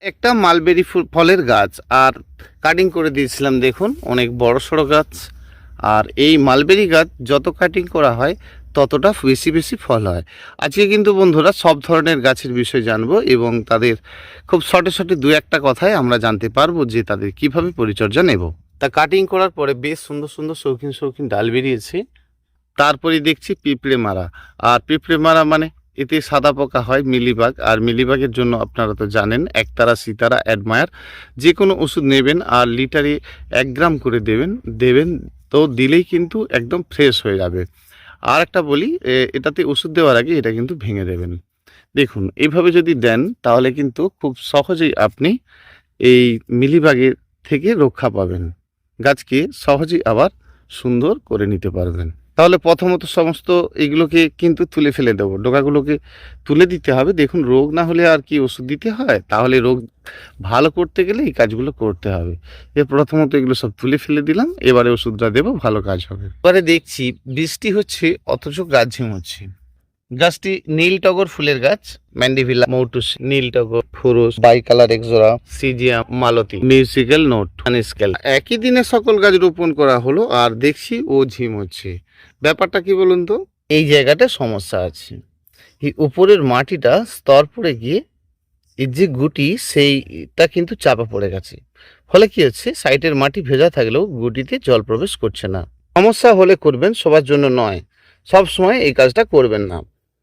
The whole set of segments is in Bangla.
একটা মালবেরি ফলের গাছ আর কাটিং করে দিয়েছিলাম, দেখুন অনেক বড় সড়ো গাছ। আর এই মালবেরি গাছ যত কাটিং করা হয় ততটা বেশি বেশি ফল হয়। আজকে কিন্তু বন্ধুরা সব ধরনের গাছের বিষয় জানবো এবং তাদের খুব শর্টে শর্টে দু একটা কথায় আমরা জানতে পারবো যে তাদের কিভাবে পরিচর্যা নেব। তা কাটিং করার পরে বেশ সুন্দর সুন্দর শৌখিন শৌখিন ডাল বেরিয়েছে। তারপরে দেখছি পিঁপড়ে মারা। আর পিঁপড়ে মারা মানে এতে সাদা পোকা হয়, মিলিবাগ। আর মিলিবাগের জন্য আপনারা তো জানেন একতারা, সিতারা, অ্যাডমায়ার যে কোনো ওষুধ নেবেন আর লিটারে 1 গ্রাম করে দেবেন তো দিলেই কিন্তু একদম ফ্রেশ হয়ে যাবে। আর একটা বলি, এটাতে ওষুধ দেওয়ার আগে এটা কিন্তু ভেঙে দেবেন। দেখুন এইভাবে যদি দেন তাহলে কিন্তু খুব সহজেই আপনি এই মিলিবাগের থেকে রক্ষা পাবেন, গাছকে সহজেই আবার সুন্দর করে নিতে পারবেন। তাহলে প্রথমত সমস্ত এগুলোকে কিন্তু তুলে ফেলে দেবো, ডোকাগুলোকে তুলে দিতে হবে। দেখুন রোগ না হলে আর কি ওষুধ দিতে হয়, তাহলে রোগ ভালো করতে গেলে এই কাজগুলো করতে হবে। প্রথমত এগুলো সব তুলে ফেলে দিলাম, এবারে ওষুধটা দেবো, ভালো কাজ হবে। এবারে দেখছি বৃষ্টি হচ্ছে অথচ গাছ ঝিমুচ্ছে। গাছটি নীল টগর ফুলের গাছ, ম্যান্ডিভিলা মৌটুস, নীল টগর, ফুরুস, বাইকালার এক্সোরা, সিজিয়াম, মালতী, মিউজিক্যাল নোট, স্কেল। একই দিনে সকল গাছ রোপণ করা হলো আর দেখছি ও ঝিম হচ্ছে। ব্যাপারটা কি বলুন তো? এই জায়গাটা সমস্যা আছে, এই উপরের মাটিটা স্তর পড়ে গিয়ে এর যে গুটি সেইটা কিন্তু চাপা পড়ে গেছে। ফলে কি হচ্ছে, সাইডের মাটি ভেজা থাকলেও গুটিতে জল প্রবেশ করছে না। সমস্যা হলে করবেন, সবার জন্য নয়, সব সময় এই কাজটা করবেন না।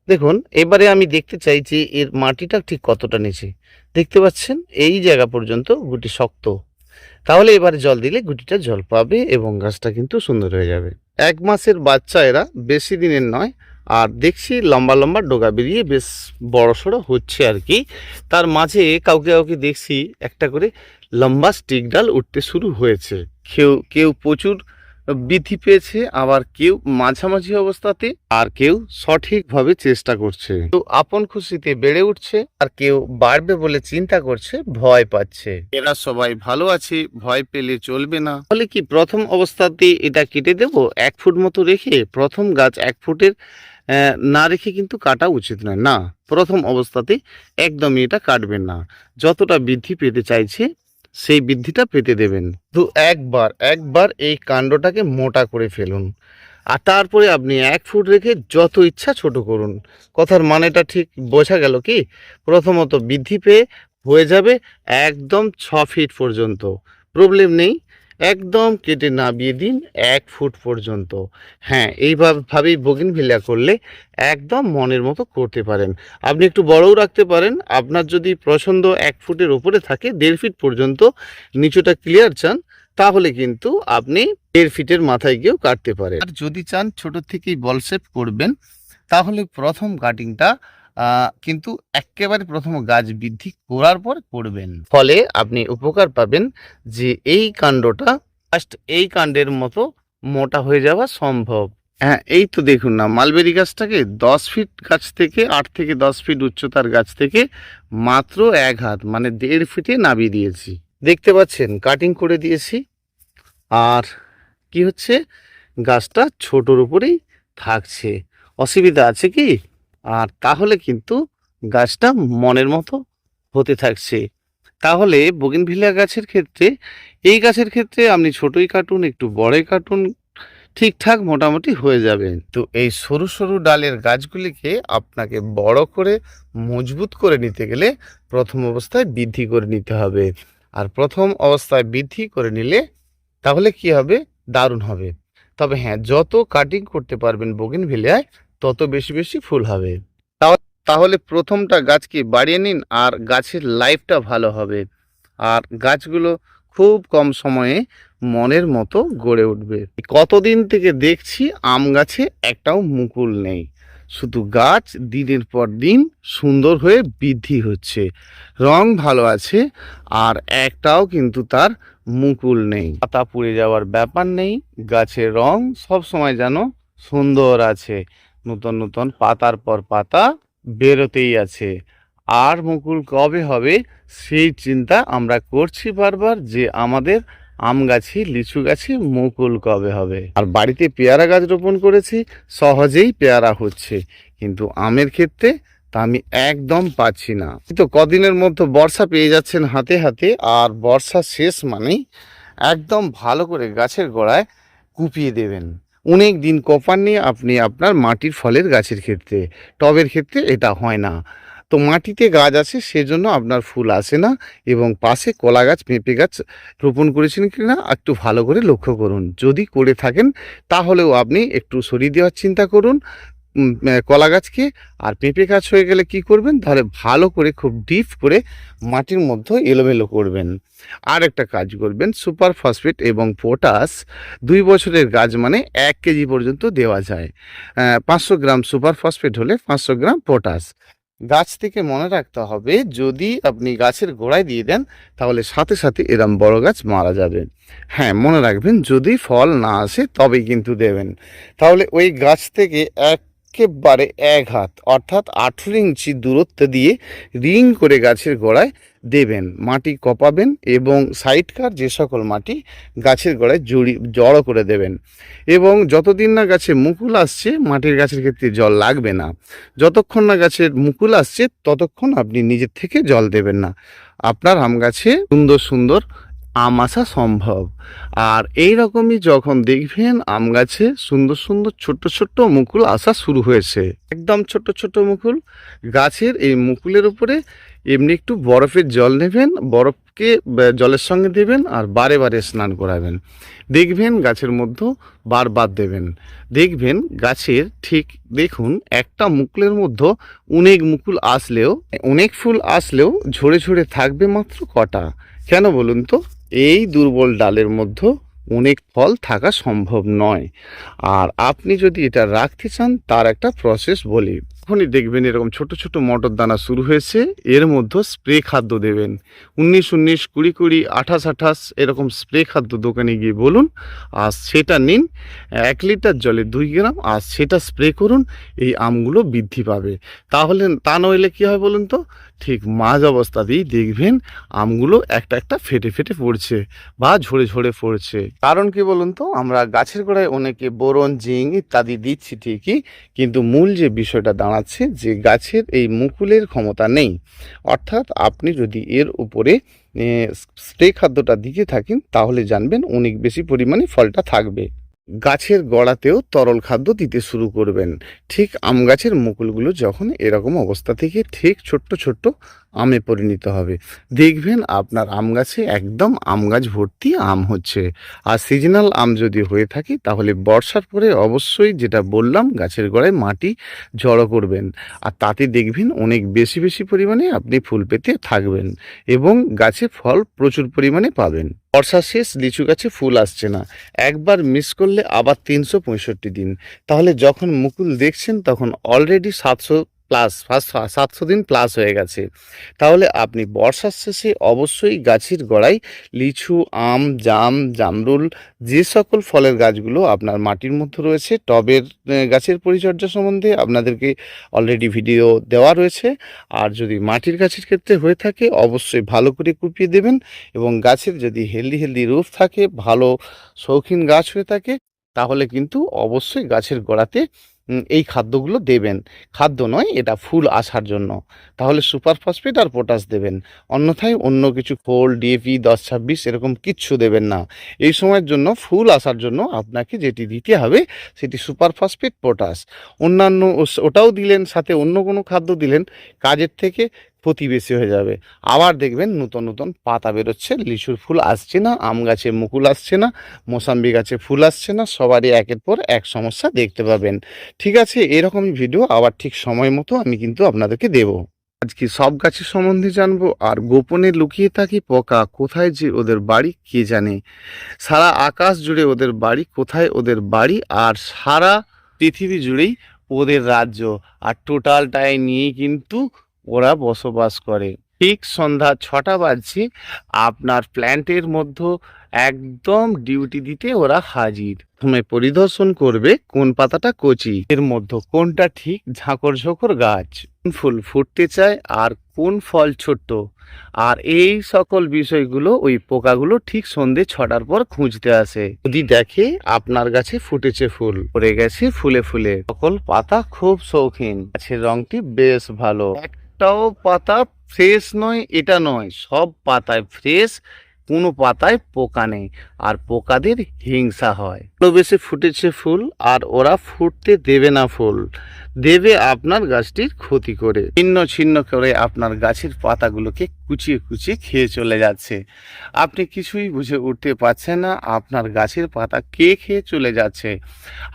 দেখুন এবারে আমি দেখতে চাই যে এর মাটিটা ঠিক কতটা নিচে। দেখতে পাচ্ছেন এই জায়গা পর্যন্ত গুটি শক্ত, তাহলে এবারে জল দিলে গুটিটা জল পাবে এবং গাছটা কিন্তু সুন্দর হয়ে যাবে। 1 মাসের বাচ্চা এরা, বেশি দিনের নয়। আর দেখছি লম্বা লম্বা ডগা বেরিয়ে বেশ বড় সড়ো হচ্ছে আর কি। তার মাঝে কাউকে কাউকে দেখছি একটা করে লম্বা স্টিক ডাল উঠতে শুরু হয়েছে। কেউ কেউ প্রচুর বৃদ্ধি পেয়েছে, আবার কেউ মাঝামাঝি অবস্থাতে, আর কেউ সঠিকভাবে চেষ্টা করছে। তো আপন খুশিতে বেড়ে উঠছে, আর কেউ বাড়বে বলে চিন্তা করছে, ভয় পাচ্ছে। এরা সবাই ভালো আছে, ভয় পেলে চলবে না। তাহলে কি প্রথম অবস্থাতে এটা কেটে দেব? 1 ফুট মতো রেখে, প্রথম গাছ 1 ফুটের না রেখে কিন্তু কাটা উচিত নয়। না, প্রথম অবস্থাতে একদমই এটা কাটবেন না। যতটা বৃদ্ধি পেতে চাইছে সেই বৃদ্ধিটা পেতে দেবেন। তো একবার এই কাণ্ডটাকে মোটা করে ফেলুন, আর তারপরে আপনি 1 ফুট রেখে যত ইচ্ছা ছোট করুন। কথার মানেটা ঠিক বোঝা গেল কি? প্রথমত বৃদ্ধি পেয়ে হয়ে যাবে একদম 6 ফিট পর্যন্ত, প্রবলেম নেই। একদম কেটে নামিয়ে দিন 1 ফুট পর্যন্ত। হ্যাঁ, এইভাবেই বোগেনভিলিয়া করলে একদম মনের মতো করতে পারেন। আপনি একটু বড়ও রাখতে পারেন, আপনার যদি পছন্দ 1 ফুটের ওপরে থাকে, 1.5 ফিট পর্যন্ত নিচুটা ক্লিয়ার চান, তাহলে কিন্তু আপনি 1.5 ফিটের মাথায় গিয়েও কাটতে পারেন। আর যদি চান ছোট থেকেই বল শেপ করবেন, তাহলে প্রথম কাটিংটা কিন্তু একেবারে প্রথম গাছ বৃদ্ধি করার পর করবেন। ফলে আপনি উপকার পাবেন যে এই কাণ্ডটা জাস্ট এই কাণ্ডের মতো মোটা হয়ে যাওয়া সম্ভব। হ্যাঁ, এই তো দেখুন না, মালবেরি গাছটাকে 10 ফিট গাছ থেকে, 8 থেকে 10 ফিট উচ্চতার গাছ থেকে মাত্র 1 হাত মানে 1.5 ফিটে নামিয়ে দিয়েছি। দেখতে পাচ্ছেন কাটিং করে দিয়েছি। আর কি হচ্ছে, গাছটা ছোটোর উপরেই থাকছে। অসুবিধা আছে কি? আর তাহলে কিন্তু গাছটা মনের মতো হতে থাকছে। তাহলে বোগেনভিলিয়া গাছের ক্ষেত্রে, এই গাছের ক্ষেত্রে আপনি ছোটই কাটুন, একটু বড়ই কাটুন, ঠিকঠাক মোটামুটি হয়ে যাবে। তো এই সরু সরু ডালের গাছগুলিকে আপনাকে বড় করে মজবুত করে নিতে গেলে প্রথম অবস্থায় বৃদ্ধি করে নিতে হবে। আর প্রথম অবস্থায় বৃদ্ধি করে নিলে তাহলে কি হবে, দারুণ হবে। তবে হ্যাঁ, যত কাটিং করতে পারবেন বোগেনভিলিয়ায় তত বেশি বেশি ফুল হবে। তাহলে প্রথমটা গাছকে বাড়িয়ে নিন আর গাছের লাইফটা ভালো হবে। আর গাছগুলো খুব কম সময়ে মনের মতো গড়ে উঠবে। কতদিন থেকে দেখছি আম গাছে একটাও মুকুল নেই, শুধু গাছ দিনের পর দিন সুন্দর হয়ে বৃদ্ধি হচ্ছে, রং ভালো আছে, আর একটাও কিন্তু তার মুকুল নেই। পাতা পুড়ে যাওয়ার ব্যাপার নেই, গাছের রং সব সময় যেন সুন্দর আছে, নতুন নতুন পাতার পর পাতা বেরোতেই আছে। আর মুকুল কবে হবে সেই চিন্তা আমরা করছি বারবার, যে আমাদের আম গাছে, লিচু গাছে মুকুল কবে হবে। আর বাড়িতে পেয়ারা গাছ রোপণ করেছি, সহজেই পেয়ারা হচ্ছে, কিন্তু আমের ক্ষেত্রে তা আমি একদম পাচ্ছি না। তো কদিনের মধ্যে বর্ষা পেয়ে যাচ্ছেন হাতে হাতে, আর বর্ষা শেষ মানেই একদম ভালো করে গাছের গোড়ায় কুপিয়ে দেবেন। অনেক দিন কোপাননি আপনি আপনার মাটির ফলের গাছের ক্ষেত্রে, টবের ক্ষেত্রে এটা হয় না। তো মাটিতে গাছ আছে সেজন্য আপনার ফুল আসে না। এবং পাশে কলা গাছ, পেঁপে গাছ রোপণ করেছেন কিনা একটু ভালো করে লক্ষ্য করুন। যদি করে থাকেন তাহলেও আপনি একটু সরিয়ে দেওয়ার চিন্তা করুন কলা গাছকে। আর পেঁপে গাছ হয়ে গেলে কি করবেন, তাহলে ভালো করে খুব ডিপ করে মাটির মধ্যে এলোমেলো করবেন। আর একটা কাজ করবেন, সুপার ফসফেট এবং পটাশ 2 বছরের গাছ মানে 1 কেজি পর্যন্ত দেওয়া যায়। 500 গ্রাম সুপার ফসফেট হলে 500 গ্রাম পটাশ। গাছ থেকে মনে রাখতে হবে, যদি আপনি গাছের গোড়ায় দিয়ে দেন তাহলে সাথে সাথে এরম বড় গাছ মারা যাবে। হ্যাঁ, মনে রাখবেন যদি ফল না আসে তবেই কিন্তু দেবেন। তাহলে ওই গাছ থেকে একেবারে 1 হাত অর্থাৎ 18 ইঞ্চি দূরত্ব দিয়ে রিং করে গাছের গোড়ায় দেবেন। মাটি কপাবেন এবং সাইডকার যে সকল মাটি গাছের গোড়ায় জড়ো করে দেবেন। এবং যতদিন না গাছে মুকুল আসছে, মাটির গাছের ক্ষেত্রে জল লাগবে না। যতক্ষণ না গাছের মুকুল আসছে ততক্ষণ আপনি নিজের থেকে জল দেবেন না। আপনার আম গাছে সুন্দর সুন্দর আম আসা সম্ভব। আর এই রকমই যখন দেখবেন আম গাছে সুন্দর সুন্দর ছোট্ট ছোট্ট মুকুল আসা শুরু হয়েছে, একদম ছোট্ট ছোট্ট মুকুল, গাছের এই মুকুলের উপরে এমনি একটু বরফের জল নেবেন, বরফকে জলের সঙ্গে দেবেন আর বারে বারে স্নান করাবেন। দেখবেন গাছের মধ্যে বারবার দেবেন। দেখবেন গাছের ঠিক দেখুন একটা মুকুলের মধ্যে অনেক মুকুল আসলেও, অনেক ফুল আসলেও ঝরে ঝরে থাকবে মাত্র কটা। কেন বলুন তো? এই দুর্বল ডালের মধ্যে অনেক ফল থাকা সম্ভব নয়। আর আপনি যদি এটা রাখতে চান তার একটা প্রসেস বলি। তখনই দেখবেন এরকম ছোট ছোট মটর দানা শুরু হয়েছে, এর মধ্যে স্প্রে খাদ্য দেবেন। 19-19, 20-20, 28-28 এরকম স্প্রে খাদ্য দোকানে গিয়ে বলুন, আর সেটা নিন 1 লিটার জলে 2 গ্রাম, আর সেটা স্প্রে করুন। এই আমগুলো বৃদ্ধি পাবে। তাহলে তা নইলে কী হয় বলুন তো, ঠিক মাঝ অবস্থাতেই দেখবেন আমগুলো একটা একটা ফেটে ফেটে পড়ছে বা ঝরে ঝরে পড়ছে। কারণ কি বলুন তো, আমরা গাছের গোড়ায় অনেকে বোরন, জিঙ্ক ইত্যাদি দিচ্ছি ঠিকই, কিন্তু মূল যে বিষয়টা দাঁড়াচ্ছে যে গাছের এই মুকুলের ক্ষমতা নেই। অর্থাৎ আপনি যদি এর উপরে স্প্রে খাদ্যটা দিতে থাকেন তাহলে জানবেন অনেক বেশি পরিমাণে ফলটা থাকবে। গাছের গোড়াতেও তরল খাদ্য দিতে শুরু করবেন। ঠিক আম গাছের মুকুলগুলো যখন এরকম অবস্থা থেকে ঠিক ছোট্ট ছোট্ট আমে পরিণত হবে, দেখবেন আপনার আম গাছে একদম আম গাছ ভর্তি আম হচ্ছে। আর সিজনাল আম যদি হয়ে থাকে তাহলে বর্ষার পরে অবশ্যই যেটা বললাম গাছের গোড়ায় মাটি জড়ো করবেন। আর তাতে দেখবেন অনেক বেশি বেশি পরিমাণে আপনি ফুল পেতে থাকবেন এবং গাছে ফল প্রচুর পরিমাণে পাবেন। বর্ষা শেষ, লিচু গাছে ফুল আসছে না, একবার মিস করলে আবার 365 দিন। তাহলে যখন মুকুল দেখছেন তখন অলরেডি 700 দিন প্লাস হয়ে গেছে। তাহলে আপনি বর্ষার শেষে অবশ্যই গাছের গোড়ায় লিচু, আম, জাম, জামরুল যে সকল ফলের গাছগুলো আপনার মাটির মধ্যে রয়েছে, টবের গাছের পরিচর্যা সম্বন্ধে আপনাদেরকে অলরেডি ভিডিও দেওয়া রয়েছে। আর যদি মাটির গাছের ক্ষেত্রে হয়ে থাকে অবশ্যই ভালো করে কুপিয়ে দেবেন। এবং গাছের যদি হেলদি রুট থাকে, ভালো শৌখিন গাছ হয়ে থাকে, তাহলে কিন্তু অবশ্যই গাছের গোড়াতে এই খাদ্যগুলো দেবেন। খাদ্য নয়, এটা ফুল আসার জন্য। তাহলে সুপার ফসফেট আর পটাশ দেবেন, অন্যথায় অন্য কিছু খোল, ডিএপি 10-26 এরকম কিচ্ছু দেবেন না। এই সময়ের জন্য ফুল আসার জন্য আপনাকে যেটি দিতে হবে সেটি সুপার ফসফেট, পটাশ। অন্যান্য ওটাও দিলেন, সাথে অন্য কোনো খাদ্য দিলেন, কাজের থেকে ক্ষতি বেশি হয়ে যাবে। আবার দেখবেন নতুন নতুন পাতা বেরোচ্ছে, লিচুর ফুল আসছে না, আম গাছে মুকুল আসছে না, মোসাম্বি গাছে ফুল আসছে না, সবারই একের পর এক সমস্যা দেখতে পাবেন। ঠিক আছে, এরকমই ভিডিও আবার ঠিক সময় মতো আমি কিন্তু আপনাদেরকে দেব। আজকে সব গাছের সম্বন্ধে জানবো। আর গোপনে লুকিয়ে থাকি পোকা, কোথায় যে ওদের বাড়ি কে জানে। সারা আকাশ জুড়ে ওদের বাড়ি, কোথায় ওদের বাড়ি, আর সারা পৃথিবী জুড়েই ওদের রাজ্য। আর টোটালটাই নিয়ে কিন্তু ওরা বসবাস করে। ঠিক সন্ধ্যা 6টা বাজছে, আপনার প্ল্যান্টের মধ্যে একদম ডিউটি দিতে ওরা হাজির। প্রথমে পরিদর্শন করবে কোন পাতাটা কচি, এর মধ্যে কোনটা ঠিক ঝাঁকর ঝোঁকর গাছ, কোন ফুল ফুটতে চায় আর কোন ফল ছোট্ট। আর এই সকল বিষয়গুলো ওই পোকাগুলো ঠিক সন্ধে 6টার পর খুঁজতে আসে। যদি দেখে আপনার গাছে ফুটেছে ফুল, পড়ে গেছে ফুলে ফুলে, সকল পাতা খুব শৌখিন, গাছের রংটি বেশ ভালো, একটাও পাতা ফ্রেশ নয় এটা নয়, সব পাতায় ফ্রেশ, কোনো পাতায় পোকা নেই। আর পোকাদের হিংসা হয়, বেশি ফুটেছে ফুল আর ওরা ফুটতে দেবে না, ফুল দেবে আপনার গাছটির ক্ষতি করে, ছিন্ন ছিন্ন করে আপনার গাছের পাতাগুলোকে কুচিয়ে কুচিয়ে খেয়ে চলে যাচ্ছে। আপনি কিছুই বুঝে উঠতে পারছেন না আপনার গাছের পাতা কে খেয়ে চলে যাচ্ছে।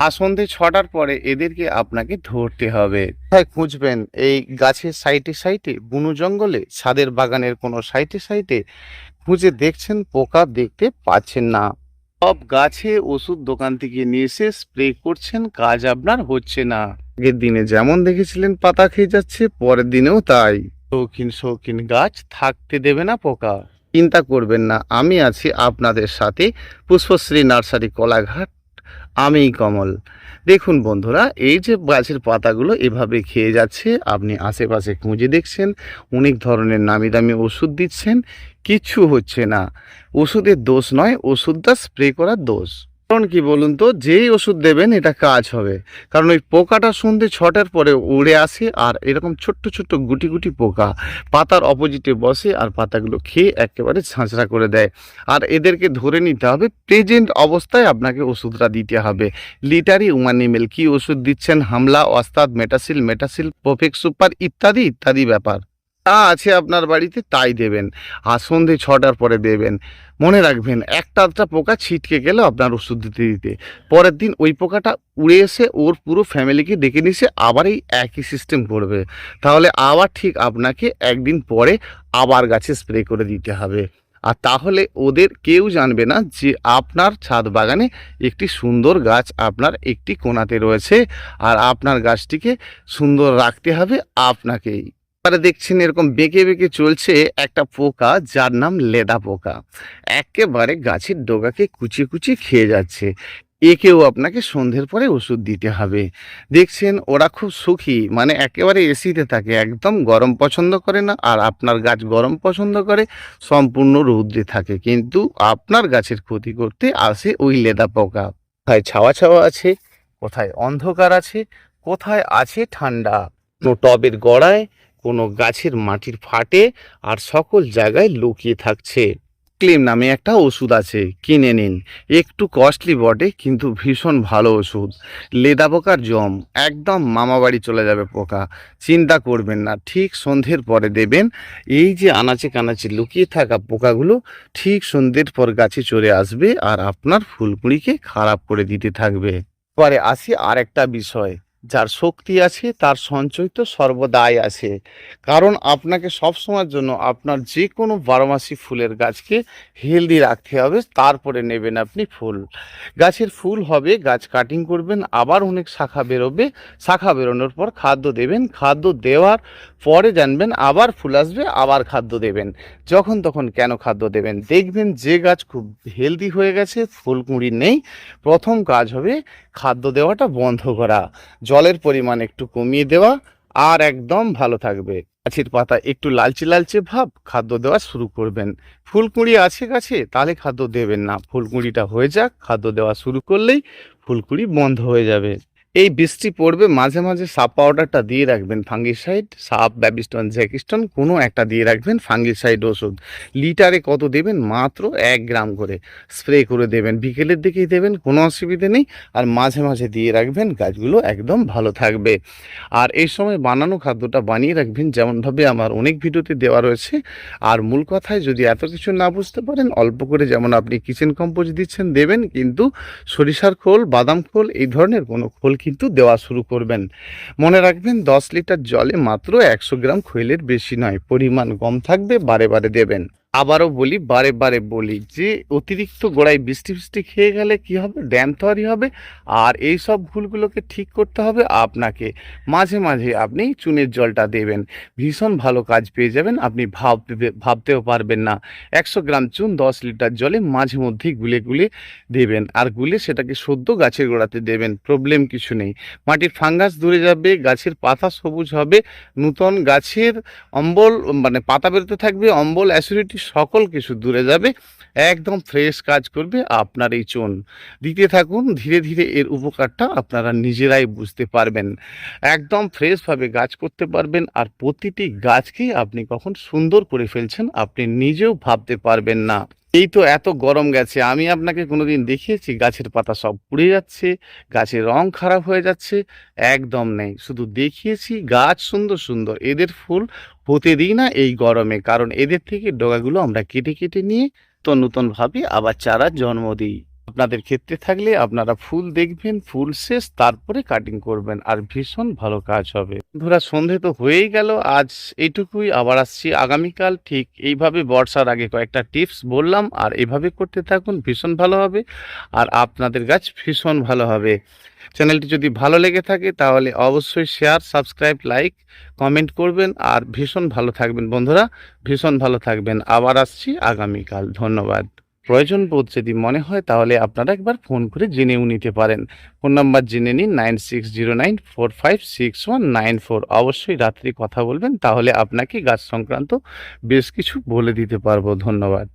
আর সন্ধে 6টার পরে এদেরকে আপনাকে ধরতে হবে। কোথায় খুঁজবেন? এই গাছের সাইডে সাইডে, বুনো জঙ্গলে, ছাদের বাগানের কোনো সাইডে সাইডে খুঁজে দেখছেন, পোকা দেখতে পাচ্ছেন না। সব গাছে ওষুধ দোকান থেকে নিয়ে এসে স্প্রে করছেন, কাজ আপনার হচ্ছে না। আগের দিনে যেমন দেখেছিলেন পাতা খেয়ে যাচ্ছে, পরের দিনেও তাই। শৌখিন শৌখিন গাছ থাকতে দেবে না পোকা। চিন্তা করবেন না, আমি আছি আপনাদের সাথে। পুষ্পশ্রী নার্সারি, কোলাঘাট, আমিই কমল। দেখুন বন্ধুরা, এই যে গাছের পাতাগুলো এভাবে খেয়ে যাচ্ছে, আপনি আশেপাশে খুঁজে দেখছেন, অনেক ধরনের নামি দামি ওষুধ দিচ্ছেন, কিচ্ছু হচ্ছে না। ওষুধের দোষ নয়, ওষুধটা স্প্রে করার দোষ। কারণ কি বলুন তো, যেই ওষুধ দেবেন এটা কাজ হবে, কারণ ওই পোকাটা সন্ধ্যে 6টার পরে উড়ে আসে আর এরকম ছোট্ট ছোট্ট গুটি গুটি পোকা পাতার অপোজিটে বসে আর পাতাগুলো খেয়ে একেবারে ছাঁচড়া করে দেয়। আর এদেরকে ধরে নিতে হবে, প্রেজেন্ট অবস্থায় আপনাকে ওষুধটা দিতে হবে। লিটারি ওয়ানিমেল কি ওষুধ দিচ্ছেন, হামলা, ওস্তাদ, মেটাসিল, প্রফেক্ট সুপার ইত্যাদি ইত্যাদি ব্যাপার তা আছে আপনার বাড়িতে, তাই দেবেন। আর সন্ধে 6টার পরে দেবেন। মনে রাখবেন, একটা আধটা পোকা ছিটকে গেল আপনার ওষুধ দিতে দিতে, পরের দিন ওই পোকাটা উড়ে এসে ওর পুরো ফ্যামিলিকে ডেকে নিয়ে এসে আবার এই একই সিস্টেম করবে। তাহলে আবার ঠিক আপনাকে একদিন পরে আবার গাছে স্প্রে করে দিতে হবে। আর তাহলে ওদের কেউ জানবে না যে আপনার ছাদ বাগানে একটি সুন্দর গাছ আপনার একটি কোণাতে রয়েছে, আর আপনার গাছটিকে সুন্দর রাখতে হবে আপনাকেই। দেখছেন এরকম বেঁকে বেঁকে চলছে একটা পোকা, যার নাম লেদা পোকা, একেবারে গাছের ডগাকে কুচিয়ে কুচিয়ে খেয়ে যাচ্ছে। একেও আপনাকে সন্ধ্যের পরে ওষুধ দিতে হবে। দেখছেন ওরা খুব সুখী, মানে একেবারে এসিতে থাকে, একদম গরম পছন্দ করে না। আর আপনার গাছ গরম পছন্দ করে, সম্পূর্ণ রৌদ্রে থাকে, কিন্তু আপনার গাছের ক্ষতি করতে আসে ওই লেদা পোকা। কোথায় ছাওয়া ছাওয়া আছে, কোথায় অন্ধকার আছে, কোথায় আছে ঠান্ডা, কোনো টবের গোড়ায়, কোনো গাছের মাটির ফাটে, আর সকল জায়গায় লুকিয়ে থাকছে। ক্লেম নামে একটা ওষুধ আছে, কিনে নিন। একটু কস্টলি বটে, কিন্তু ভীষণ ভালো ওষুধ। লেদা পোকার জম, একদম মামা বাড়ি চলে যাবে পোকা। চিন্তা করবেন না, ঠিক সন্ধ্যের পরে দেবেন। এই যে আনাচে কানাচে লুকিয়ে থাকা পোকাগুলো ঠিক সন্ধ্যের পর গাছে চলে আসবে আর আপনার ফুলকুড়িকে খারাপ করে দিতে থাকবে। পরে আসি আর একটা বিষয়, যার শক্তি আছে তার সঞ্চয় তো সর্বদাই আছে। কারণ আপনাকে সবসময়ের জন্য আপনার যে কোনো বারোমাসি ফুলের গাছকে হেলদি রাখতে হবে, তারপরে নেবেন আপনি ফুল। গাছের ফুল হবে, গাছ কাটিং করবেন, আবার অনেক শাখা বেরোবে, শাখা বেরোনোর পর খাদ্য দেবেন, খাদ্য দেওয়ার পরে জানবেন আবার ফুল আসবে, আবার খাদ্য দেবেন। যখন তখন কেন খাদ্য দেবেন? দেখবেন যে গাছ খুব হেলদি হয়ে গেছে, ফুলকুঁড়ি নেই, প্রথম কাজ হবে খাদ্য দেওয়াটা বন্ধ করা, জলের পরিমাণ একটু কমিয়ে দেওয়া, আর একদম ভালো থাকবে। গাছের পাতা একটু লালচে লালচে ভাব, খাদ্য দেওয়া শুরু করবেন। ফুলকুঁড়ি আছে গাছে, তাহলে খাদ্য দেবেন না, ফুলকুঁড়িটা হয়ে যাক, খাদ্য দেওয়া শুরু করলেই ফুলকুঁড়ি বন্ধ হয়ে যাবে। এই বৃষ্টি পড়বে, মাঝে মাঝে সাপ পাউডারটা দিয়ে রাখবেন, ফাঙ্গিসাইড, সাপ, ব্যাবিস্টন, জ্যাকিস্টন কোনো একটা দিয়ে রাখবেন, ফাঙ্গিসাইড ওষুধ। লিটারে কত দেবেন? মাত্র 1 গ্রাম করে স্প্রে করে দেবেন, বিকেলের দিকেই দেবেন, কোনো অসুবিধে নেই। আর মাঝে মাঝে দিয়ে রাখবেন, গাছগুলো একদম ভালো থাকবে। আর এই সময় বানানো খাদ্যটা বানিয়ে রাখবেন যেমনভাবে আমার অনেক ভিডিওতে দেওয়া রয়েছে। আর মূল কথায় যদি এত কিছু না বুঝতে পারেন, অল্প করে যেমন আপনি কিচেন কম্পোজ দিচ্ছেন দেবেন, কিন্তু সরিষার খোল, বাদাম খোল, এই ধরনের কোনো খোল কিন্তু দেওয়া শুরু করবেন। মনে রাখবেন 10 লিটার জলে মাত্র 100 গ্রাম খৈলের বেশি নয়, পরিমাণ কম থাকবে, বারে বারে দেবেন। আবারও বলি, বারে বারে বলি যে অতিরিক্ত গোড়ায় বৃষ্টি ফিষ্টি খেয়ে গেলে কি হবে, ড্যাম তৈরি হবে। আর এই সব ভুলগুলোকে ঠিক করতে হবে আপনাকে। মাঝে মাঝে আপনি চুনের জলটা দেবেন, ভীষণ ভালো কাজ পেয়ে যাবেন। আপনি ভাবতেও পারবেন না। 100 গ্রাম চুন 10 লিটার জলে মাঝে মধ্যেই গুলে গুলে দেবেন, আর গুলে সেটাকে সদ্য গাছের গোড়াতে দেবেন। প্রবলেম কিছু নেই, মাটির ফাঙ্গাস দূরে যাবে, গাছের পাতা সবুজ হবে, নূতন গাছের অম্বল মানে পাতা বেরোতে থাকবে, অম্বল অ্যাসিডিটি সকল কিছু দূরে যাবে। একদম ফ্রেশ কাজ করবে আপনার এই চুন। দিতে থাকুন, ধীরে ধীরে এর উপকারটা আপনারা নিজেরাই বুঝতে পারবেন। একদম ফ্রেশভাবে গাছ করতে পারবেন, আর প্রতিটি গাছকেই আপনি কখন সুন্দর করে ফেলছেন আপনি নিজেও ভাবতে পারবেন না। এই তো এত গরম গেছে, আমি আপনাকে কোনোদিন দেখিয়েছি গাছের পাতা সব পুড়ে যাচ্ছে, গাছের রং খারাপ হয়ে যাচ্ছে? একদম নেই। শুধু দেখিয়েছি গাছ সুন্দর সুন্দর, এদের ফুল হতে দিই না এই গরমে, কারণ এদের থেকে ডগাগুলো আমরা কেটে কেটে নিয়ে তো নতুনভাবে আবার চারা জন্ম দিই। আপনাদের ক্ষেত্রে থাকলে আপনারা ফুল দেখবেন, ফুল শেষ তারপরে কাটিং করবেন, আর ভীষণ ভালো কাজ হবে। বন্ধুরা, সন্ধে তো হয়েই গেল, আজ এইটুকুই। আবার আসছি আগামীকাল ঠিক এইভাবে। বর্ষার আগে কয়েকটা টিপস বললাম, আর এইভাবে করতে থাকুন, ভীষণ ভালো হবে, আর আপনাদের গাছ ভীষণ ভালো হবে। চ্যানেলটি যদি ভালো লেগে থাকে তাহলে অবশ্যই শেয়ার, সাবস্ক্রাইব, লাইক, কমেন্ট করবেন, আর ভীষণ ভালো থাকবেন বন্ধুরা, ভীষণ ভালো থাকবেন। আবার আসছি আগামীকাল। ধন্যবাদ। প্রয়োজন বোধ যদি মনে হয় তাহলে আপনারা একবার ফোন করে জেনেও নিতে পারেন। ফোন নাম্বার জেনে নিন 9609456194। অবশ্যই রাত্রি কথা বলবেন, তাহলে আপনাকে গাছ সংক্রান্ত বেশ কিছু বলে দিতে পারবো। ধন্যবাদ।